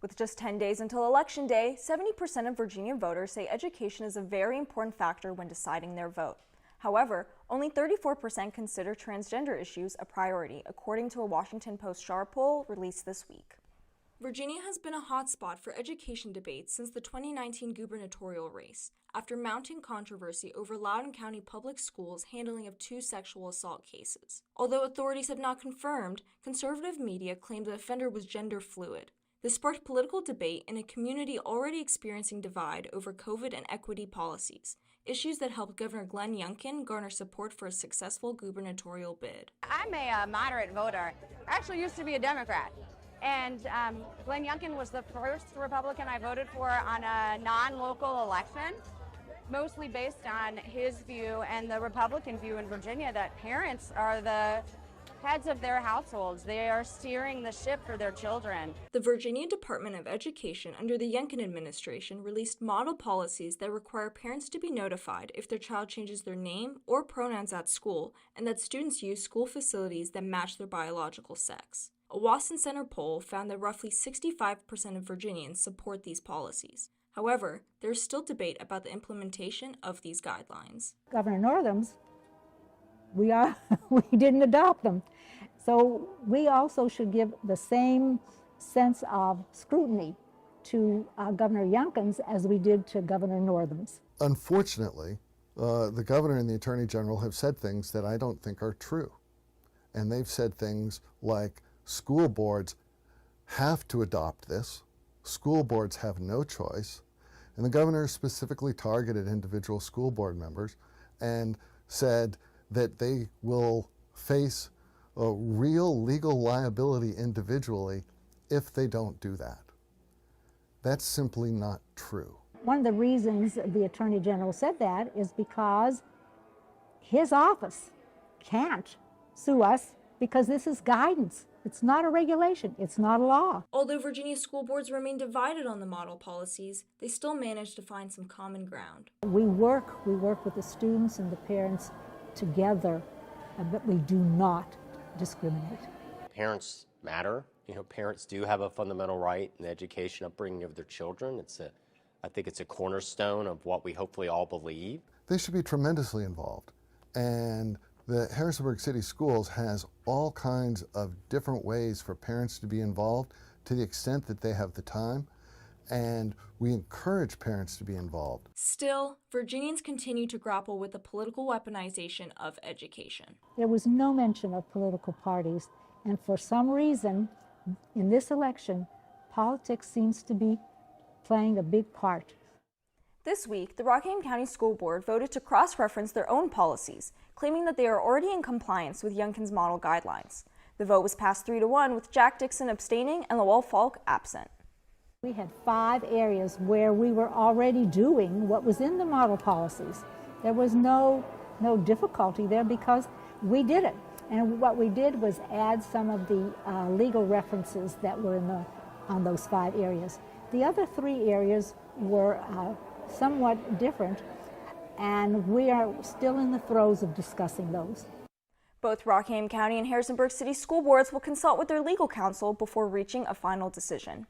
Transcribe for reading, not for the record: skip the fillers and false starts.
With just 10 days until Election Day, 70% of Virginia voters say education is a very important factor when deciding their vote. However, only 34% consider transgender issues a priority, according to a Washington Post SHAR poll released this week. Virginia has been a hotspot for education debates since the 2019 gubernatorial race, after mounting controversy over Loudoun County Public Schools' handling of 2 sexual assault cases. Although authorities have not confirmed, conservative media claimed the offender was gender fluid. This sparked political debate in a community already experiencing divide over COVID and equity policies, issues that helped Governor Glenn Youngkin garner support for a successful gubernatorial bid. I'm a moderate voter. I actually used to be a Democrat. And Glenn Youngkin was the first Republican I voted for on a non-local election, mostly based on his view and the Republican view in Virginia that parents are the heads of their households. They are steering the ship for their children. The Virginia Department of Education under the Youngkin administration released model policies that require parents to be notified if their child changes their name or pronouns at school, and that students use school facilities that match their biological sex. A Wasson Center poll found that roughly 65% of Virginians support these policies. However, there is still debate about the implementation of these guidelines. Governor Northam's, we didn't adopt them. So we also should give the same sense of scrutiny to Governor Youngkin's as we did to Governor Northam's. Unfortunately, the governor and the attorney general have said things that I don't think are true. And they've said things like, school boards have to adopt this. School boards have no choice. And the governor specifically targeted individual school board members and said that they will face a real legal liability individually if they don't do that. That's simply not true. One of the reasons the Attorney General said that is because his office can't sue us because this is guidance. It's not a regulation. It's not a law. Although Virginia school boards remain divided on the model policies, they still managed to find some common ground. We work with the students and the parents together, but we do not discriminate. Parents matter. Parents do have a fundamental right in the education upbringing of their children. I think it's a cornerstone of what we hopefully all believe. They should be tremendously involved. And the Harrisonburg City Schools has all kinds of different ways for parents to be involved to the extent that they have the time, and we encourage parents to be involved. Still, Virginians continue to grapple with the political weaponization of education. There was no mention of political parties, and for some reason, in this election, politics seems to be playing a big part. This week, the Rockingham County School Board voted to cross-reference their own policies, claiming that they are already in compliance with Youngkin's model guidelines. The vote was passed 3-1, with Jack Dixon abstaining and Lowell Falk absent. We had 5 areas where we were already doing what was in the model policies. There was no difficulty there because we did it. And what we did was add some of the legal references that were on those 5 areas. The other 3 areas were somewhat different, and we are still in the throes of discussing those. Both Rockingham County and Harrisonburg City School Boards will consult with their legal counsel before reaching a final decision.